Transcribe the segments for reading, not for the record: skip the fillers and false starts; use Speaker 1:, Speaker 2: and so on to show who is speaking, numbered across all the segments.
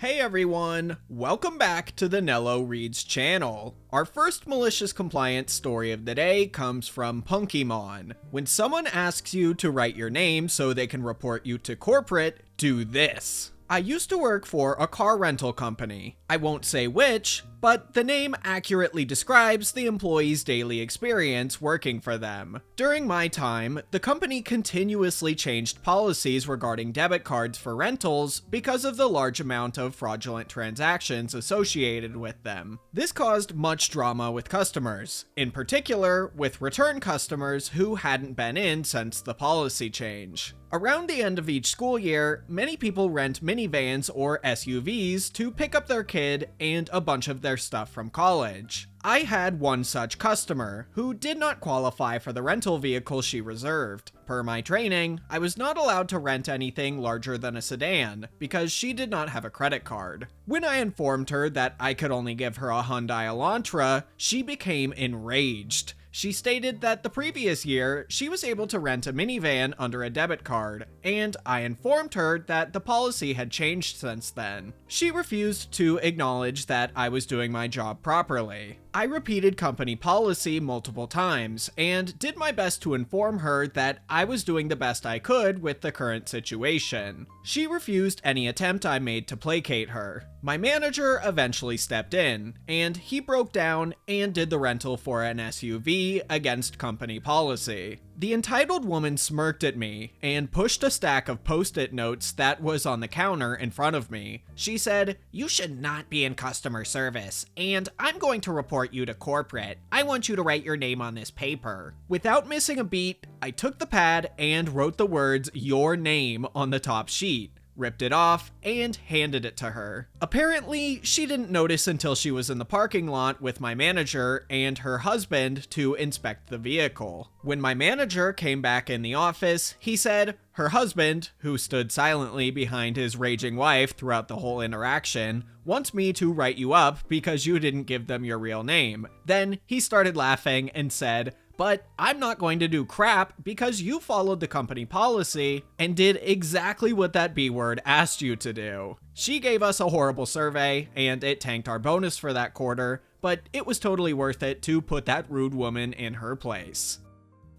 Speaker 1: Hey everyone, welcome back to the Nello Reads channel. Our first malicious compliance story of the day comes from Punkymon. When someone asks you to write your name so they can report you to corporate, do this. I used to work for a car rental company. I won't say which, but the name accurately describes the employee's daily experience working for them. During my time, the company continuously changed policies regarding debit cards for rentals because of the large amount of fraudulent transactions associated with them. This caused much drama with customers, in particular with return customers who hadn't been in since the policy change. Around the end of each school year, many people rent minivans or SUVs to pick up their kid and a bunch of their stuff from college. I had one such customer who did not qualify for the rental vehicle she reserved. Per my training, I was not allowed to rent anything larger than a sedan because she did not have a credit card. When I informed her that I could only give her a Hyundai Elantra, she became enraged. She stated that the previous year, she was able to rent a minivan under a debit card, and I informed her that the policy had changed since then. She refused to acknowledge that I was doing my job properly. I repeated company policy multiple times, and did my best to inform her that I was doing the best I could with the current situation. She refused any attempt I made to placate her. My manager eventually stepped in, and he broke down and did the rental for an SUV against company policy. The entitled woman smirked at me and pushed a stack of post-it notes that was on the counter in front of me. She said, "You should not be in customer service, and I'm going to report you to corporate. I want you to write your name on this paper." Without missing a beat, I took the pad and wrote the words "your name" on the top sheet, ripped it off, and handed it to her. Apparently, she didn't notice until she was in the parking lot with my manager and her husband to inspect the vehicle. When my manager came back in the office, he said, "Her husband, who stood silently behind his raging wife throughout the whole interaction, wants me to write you up because you didn't give them your real name." Then he started laughing and said, "But I'm not going to do crap because you followed the company policy and did exactly what that B word asked you to do." She gave us a horrible survey and it tanked our bonus for that quarter, but it was totally worth it to put that rude woman in her place.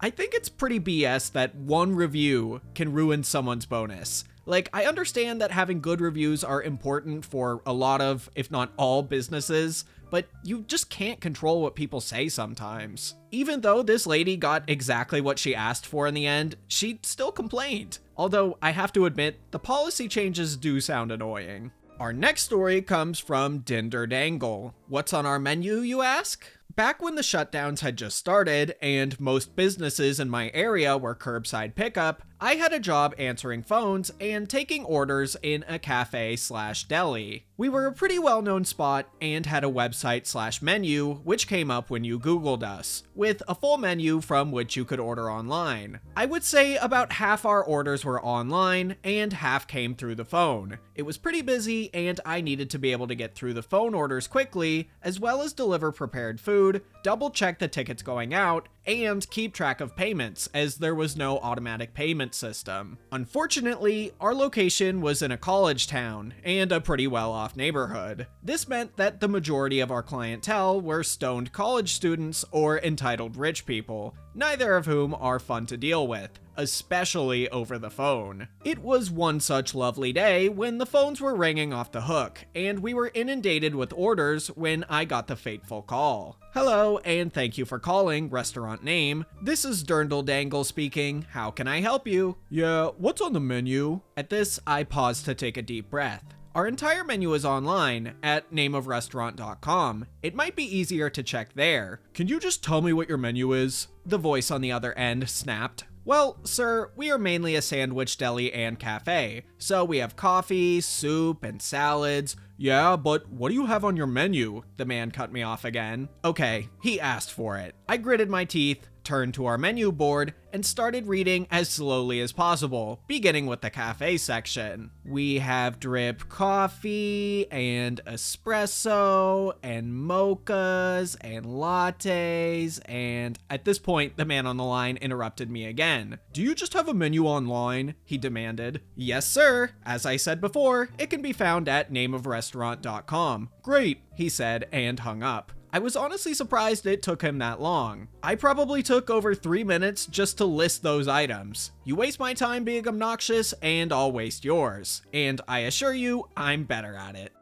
Speaker 1: I think it's pretty BS that one review can ruin someone's bonus. Like, I understand that having good reviews are important for a lot of, if not all, businesses, but you just can't control what people say sometimes. Even though this lady got exactly what she asked for in the end, she still complained. Although, I have to admit, the policy changes do sound annoying. Our next story comes from Dinderdangle. What's on our menu, you ask? Back when the shutdowns had just started, and most businesses in my area were curbside pickup, I had a job answering phones and taking orders in a cafe/deli. We were a pretty well-known spot and had a website/menu which came up when you Googled us, with a full menu from which you could order online. I would say about half our orders were online and half came through the phone. It was pretty busy and I needed to be able to get through the phone orders quickly, as well as deliver prepared food, double check the tickets going out, and keep track of payments, as there was no automatic payment system. Unfortunately, our location was in a college town and a pretty well-off neighborhood. This meant that the majority of our clientele were stoned college students or entitled rich people, neither of whom are fun to deal with, especially over the phone. It was one such lovely day when the phones were ringing off the hook, and we were inundated with orders when I got the fateful call. "Hello, and thank you for calling, restaurant name. This is Dinderdangle speaking. How can I help you?" "Yeah, what's on the menu?" At this, I paused to take a deep breath. Our entire menu is online at nameofrestaurant.com. It might be easier to check there. "Can you just tell me what your menu is?" The voice on the other end snapped. "Well, sir, we are mainly a sandwich deli and cafe, so we have coffee, soup, and salads." "Yeah, but what do you have on your menu?" The man cut me off again. Okay, he asked for it. I gritted my teeth, turned to our menu board and started reading as slowly as possible, beginning with the cafe section. We have drip coffee and espresso and mochas and lattes, and at this point, the man on the line interrupted me again. "Do you just have a menu online?" he demanded. "Yes, sir. As I said before, it can be found at nameofrestaurant.com. "Great," he said and hung up. I was honestly surprised it took him that long. I probably took over 3 minutes just to list those items. You waste my time being obnoxious, and I'll waste yours. And I assure you, I'm better at it.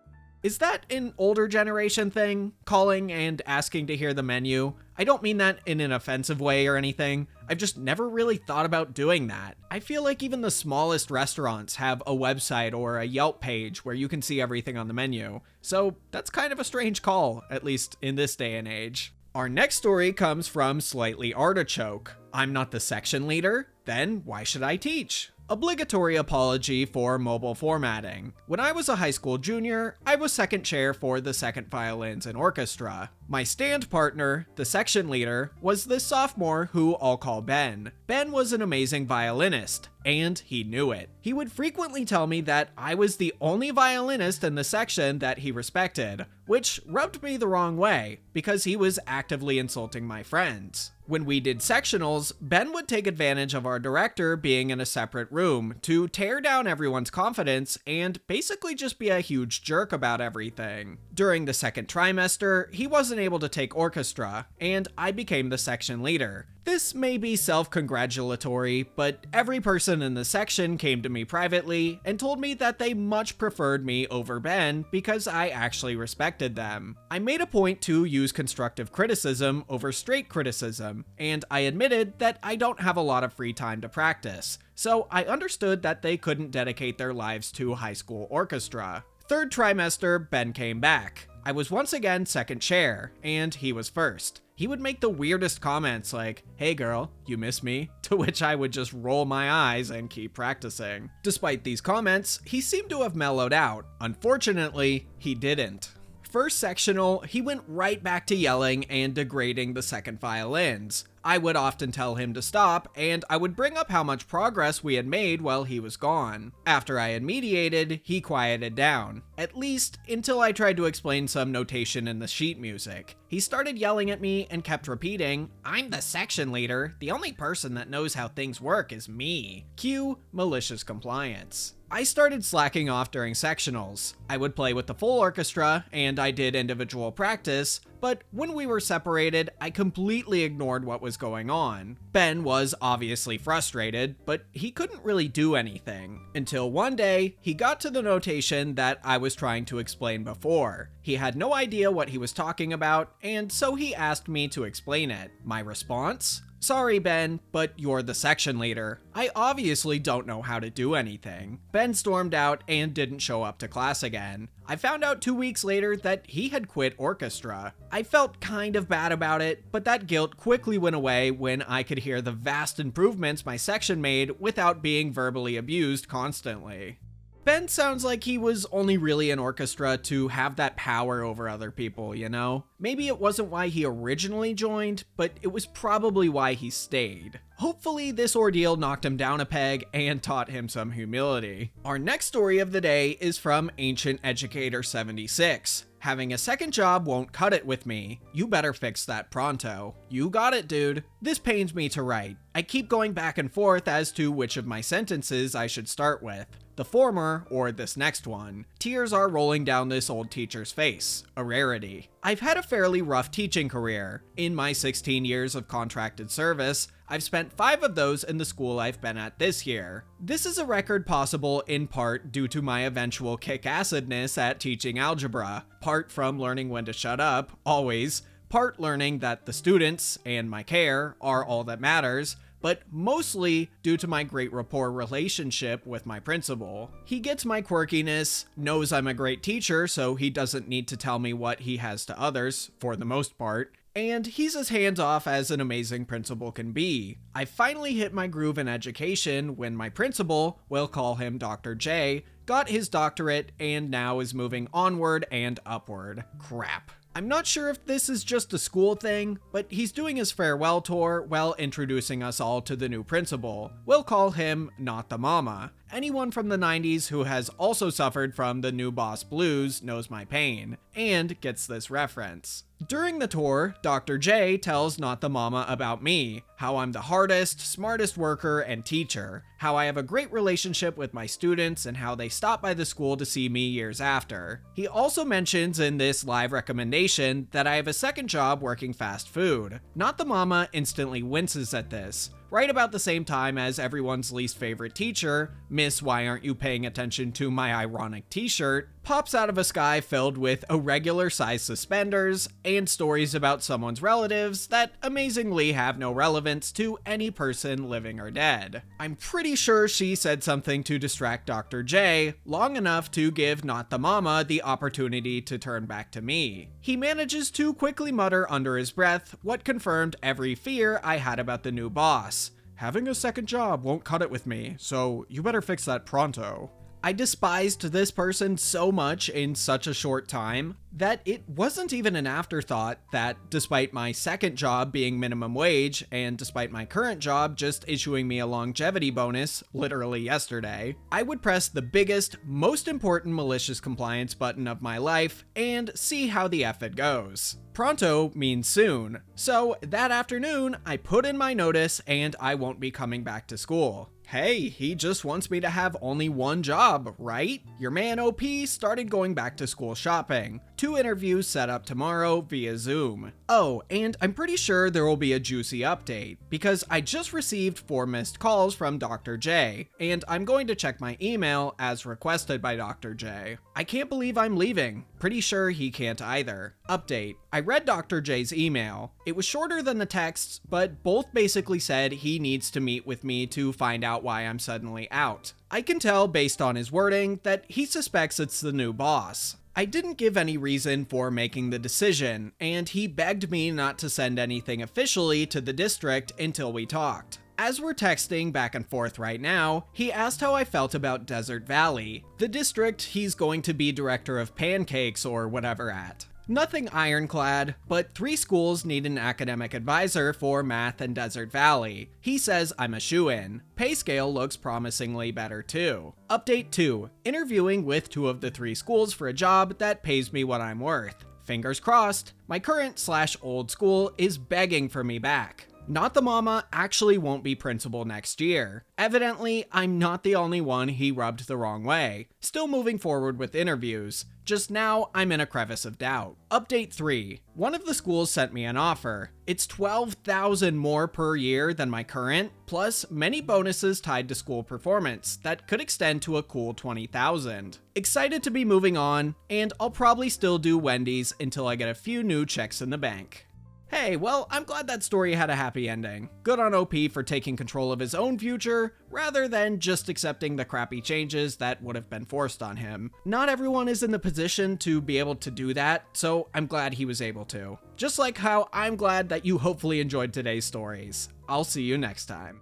Speaker 1: Is that an older generation thing? Calling and asking to hear the menu? I don't mean that in an offensive way or anything. I've just never really thought about doing that. I feel like even the smallest restaurants have a website or a Yelp page where you can see everything on the menu. So that's kind of a strange call, at least in this day and age. Our next story comes from Slightly Artichoke. "I'm not the section leader? Then why should I teach?" Obligatory apology for mobile formatting. When I was a high school junior, I was second chair for the second violins and orchestra. My stand partner, the section leader, was this sophomore who I'll call Ben. Ben was an amazing violinist, and he knew it. He would frequently tell me that I was the only violinist in the section that he respected, which rubbed me the wrong way, because he was actively insulting my friends. When we did sectionals, Ben would take advantage of our director being in a separate room to tear down everyone's confidence and basically just be a huge jerk about everything. During the second trimester, he wasn't able to take orchestra, and I became the section leader. This may be self-congratulatory, but every person in the section came to me privately and told me that they much preferred me over Ben because I actually respected them. I made a point to use constructive criticism over straight criticism, and I admitted that I don't have a lot of free time to practice, so I understood that they couldn't dedicate their lives to high school orchestra. Third trimester, Ben came back. I was once again second chair, and he was first. He would make the weirdest comments like, "Hey girl, you miss me?" To which I would just roll my eyes and keep practicing. Despite these comments, he seemed to have mellowed out. Unfortunately, he didn't. First sectional, he went right back to yelling and degrading the second violins. I would often tell him to stop, and I would bring up how much progress we had made while he was gone. After I had mediated, he quieted down, at least until I tried to explain some notation in the sheet music. He started yelling at me and kept repeating, "I'm the section leader. The only person that knows how things work is me." Cue malicious compliance. I started slacking off during sectionals. I would play with the full orchestra, and I did individual practice, but when we were separated, I completely ignored what was going on. Ben was obviously frustrated, but he couldn't really do anything. Until one day, he got to the notation that I was trying to explain before. He had no idea what he was talking about, and so he asked me to explain it. My response? "Sorry, Ben, but you're the section leader. I obviously don't know how to do anything." Ben stormed out and didn't show up to class again. I found out 2 weeks later that he had quit orchestra. I felt kind of bad about it, but that guilt quickly went away when I could hear the vast improvements my section made without being verbally abused constantly. Ben sounds like he was only really in orchestra to have that power over other people, you know? Maybe it wasn't why he originally joined, but it was probably why he stayed. Hopefully this ordeal knocked him down a peg and taught him some humility. Our next story of the day is from Ancient Educator 76. "Having a second job won't cut it with me. You better fix that pronto." You got it, dude. This pains me to write. I keep going back and forth as to which of my sentences I should start with. The former, or this next one. Tears are rolling down this old teacher's face. A rarity. I've had a fairly rough teaching career. In my 16 years of contracted service, I've spent 5 of those in the school I've been at this year. This is a record possible in part due to my eventual kick-assedness at teaching algebra, part from learning when to shut up, always, part learning that the students, and my care, are all that matters, but mostly due to my great rapport relationship with my principal. He gets my quirkiness, knows I'm a great teacher so he doesn't need to tell me what he has to others, for the most part, and he's as hands-off as an amazing principal can be. I finally hit my groove in education when my principal, we'll call him Dr. J, got his doctorate and now is moving onward and upward. Crap. I'm not sure if this is just a school thing, but he's doing his farewell tour while introducing us all to the new principal. We'll call him Not the Mama. Anyone from the 90s who has also suffered from the new boss blues knows my pain, and gets this reference. During the tour, Dr. J tells Not the Mama about me, how I'm the hardest, smartest worker and teacher, how I have a great relationship with my students, and how they stop by the school to see me years after. He also mentions in this live recommendation that I have a second job working fast food. Not the Mama instantly winces at this, right about the same time as everyone's least favorite teacher, Miss Why Aren't You Paying Attention to My Ironic T-shirt, pops out of a sky filled with irregular sized suspenders and stories about someone's relatives that amazingly have no relevance to any person living or dead. I'm pretty sure she said something to distract Dr. J long enough to give Not the Mama the opportunity to turn back to me. He manages to quickly mutter under his breath what confirmed every fear I had about the new boss. Having a second job won't cut it with me, so you better fix that pronto. I despised this person so much in such a short time that it wasn't even an afterthought that despite my second job being minimum wage and despite my current job just issuing me a longevity bonus literally yesterday, I would press the biggest, most important malicious compliance button of my life and see how the F it goes. Pronto means soon, so that afternoon I put in my notice and I won't be coming back to school. Hey, he just wants me to have only one job, right? Your man OP started going back to school shopping. 2 interviews set up tomorrow via Zoom. Oh, and I'm pretty sure there will be a juicy update, because I just received 4 missed calls from Dr. J, and I'm going to check my email as requested by Dr. J. I can't believe I'm leaving. Pretty sure he can't either. Update. I read Dr. J's email. It was shorter than the texts, but both basically said he needs to meet with me to find out why I'm suddenly out. I can tell based on his wording that he suspects it's the new boss. I didn't give any reason for making the decision, and he begged me not to send anything officially to the district until we talked. As we're texting back and forth right now, he asked how I felt about Desert Valley, the district he's going to be director of pancakes or whatever at. Nothing ironclad, but 3 schools need an academic advisor for math and Desert Valley. He says I'm a shoo-in. Pay scale looks promisingly better too. Update 2. Interviewing with 2 of the 3 schools for a job that pays me what I'm worth. Fingers crossed, my current/old school is begging for me back. Not the Mama actually won't be principal next year. Evidently, I'm not the only one he rubbed the wrong way. Still moving forward with interviews. Just now, I'm in a crevice of doubt. Update 3. One of the schools sent me an offer. It's $12,000 more per year than my current, plus many bonuses tied to school performance that could extend to a cool $20,000. Excited to be moving on, and I'll probably still do Wendy's until I get a few new checks in the bank. Hey, well, I'm glad that story had a happy ending. Good on OP for taking control of his own future, rather than just accepting the crappy changes that would have been forced on him. Not everyone is in the position to be able to do that, so I'm glad he was able to. Just like how I'm glad that you hopefully enjoyed today's stories. I'll see you next time.